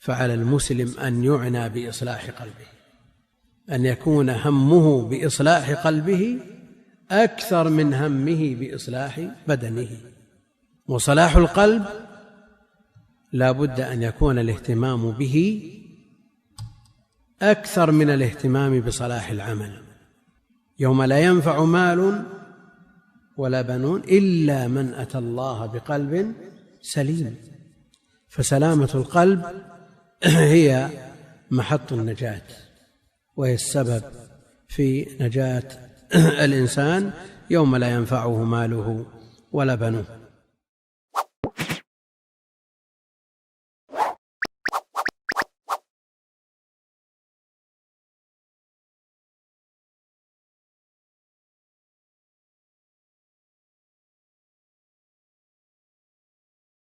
فعلى المسلم أن يعنى بإصلاح قلبه، أن يكون همه بإصلاح قلبه أكثر من همه بإصلاح بدنه. وصلاح القلب لا بد أن يكون الاهتمام به أكثر من الاهتمام بصلاح العمل. يوم لا ينفع مال ولا بنون إلا من أتى الله بقلب سليم. فسلامة القلب هي محط النجاة، وهي السبب في نجاة الإنسان يوم لا ينفعه ماله ولا بنوه.